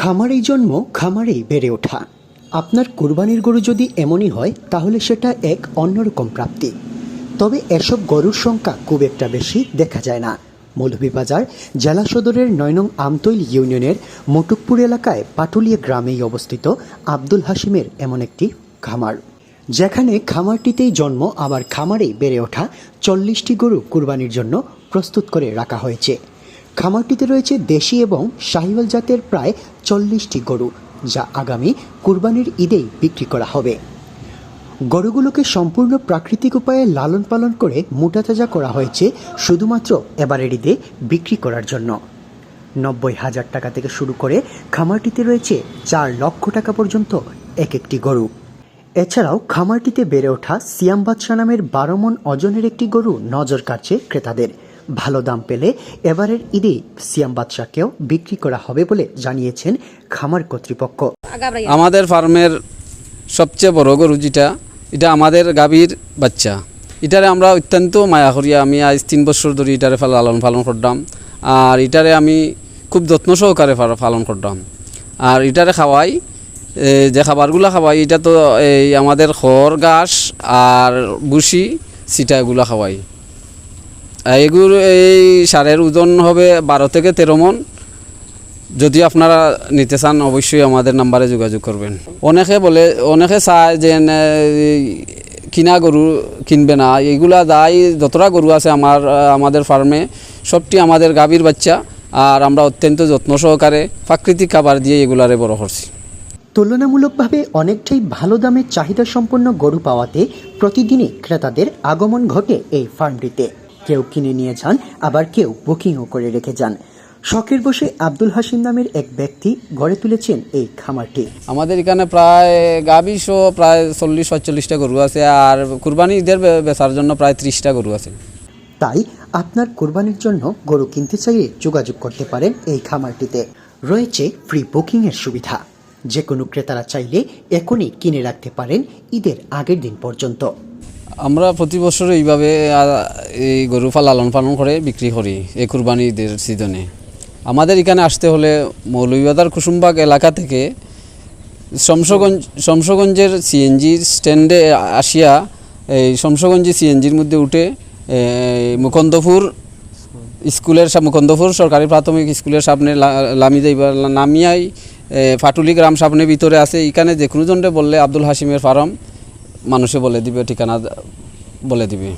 খামারেই জন্ম, খামারেই বেড়ে ওঠা। আপনার কুরবানির গরু যদি এমনই হয় তাহলে সেটা এক অন্যরকম প্রাপ্তি। তবে এসব গরুর সংখ্যা খুব একটা বেশি দেখা যায় না। মৌলভীবাজার জেলা সদরের ৯ নং আমতৈল ইউনিয়নের মটুকপুর এলাকায় পাটুলিয়া গ্রামেই অবস্থিত আব্দুল হাশিমের এমন একটি খামার, যেখানে খামারটিতেই জন্ম আবার খামারেই বেড়ে ওঠা ৪০টি গরু কুরবানির জন্য প্রস্তুত করে রাখা হয়েছে। খামারটিতে রয়েছে দেশি এবং শাহিওয়াল জাতের প্রায় ৪০টি গরু, যা আগামী কুরবানির ঈদেই বিক্রি করা হবে। গরুগুলোকে সম্পূর্ণ প্রাকৃতিক উপায়ে লালন পালন করে মোটাতাজা করা হয়েছে শুধুমাত্র এবারের ঈদে বিক্রি করার জন্য। ৯০,০০০ টাকা থেকে শুরু করে খামারটিতে রয়েছে ৪ লক্ষ টাকা পর্যন্ত এক একটি গরু। এছাড়াও খামারটিতে বেড়ে ওঠা সিয়াম বাদশা নামের ১২ মণ ওজনের একটি গরু নজর কাড়ছে ক্রেতাদের। ভালো দাম পেলে এবারের ঈদে সিয়াম বাদশাকেও বিক্রি করা হবে বলে জানিয়েছেন খামার কর্তৃপক্ষ। আমাদের ফার্মের সবচেয়ে বড় গরু এটা আমাদের গাভীর বাচ্চা। এটারে আমরা অত্যন্ত মায়া করিয়া আমি আজ ৩ বছর ধরে এটারে লালন পালন করতাম, আর এটারে আমি খুব যত্ন সহকারে পালন করতাম। আর এটারে খাওয়াই যে খাবারগুলো খাওয়াই, এটা তো এই আমাদের খড় ঘাস আর ভুসি সিটা এগুলো খাওয়াই। এগুলো এই সারের ওজন হবে ১২ থেকে ১৩ মণ। যদি আপনারা নিতে চান অবশ্যই আমাদের নাম্বারে যোগাযোগ করবেন। অনেকে চায় যে কিনা গরু কিনবে না, এইগুলা দায় যতটা গরু আছে আমাদের ফার্মে সবটি আমাদের গাভীর বাচ্চা, আর আমরা অত্যন্ত যত্ন সহকারে প্রাকৃতিক খাবার দিয়ে এগুলারে বড় করছি। তুলনামূলকভাবে অনেকটাই ভালো দামে চাহিদা সম্পন্ন গরু পাওয়াতে প্রতিদিনই ক্রেতাদের আগমন ঘটে এই ফার্মটিতে। কেউ কিনে নিয়ে যান, আবার কেউ বুকিংও করে রেখে যান। শখের বসে আব্দুল হাশিম নামের এক ব্যক্তি গড়ে তুলেছেন এই খামারটি। আমাদের এখানে প্রায় গাভী সহ প্রায় ৪০-৪৫টা গরু আছে, আর কুরবানি ঈদের বেচার জন্য প্রায় ৩০টা গরু আছে। তাই আপনার কুরবানির জন্য গরু কিনতে চাইলে যোগাযোগ করতে পারেন এই খামারটিতে। রয়েছে ফ্রি বুকিংয়ের সুবিধা। যে কোনো ক্রেতারা চাইলে এখনই কিনে রাখতে পারেন ঈদের আগের দিন পর্যন্ত। আমরা প্রতি বছর এইভাবে এই গরু লালন পালন করে বিক্রি করি এই কুরবানি ঈদের সিজনে। আমাদের এখানে আসতে হলে মৌলভীবাজার কুসুমবাগ এলাকা থেকে শমশগঞ্জের সিএনজি স্ট্যান্ডে আসিয়া এই শমশগঞ্জি সিএনজির মধ্যে উঠে মুকুন্দপুর সরকারি প্রাথমিক স্কুলের সামনে নামিয়াই পাটুলি গ্রাম সামনে ভিতরে আছে। এখানে যে কোনো জনরে বললে আব্দুল হাশিমের ফার্ম মানুষে বলে দিবে, ঠিকানা বলে দিবে।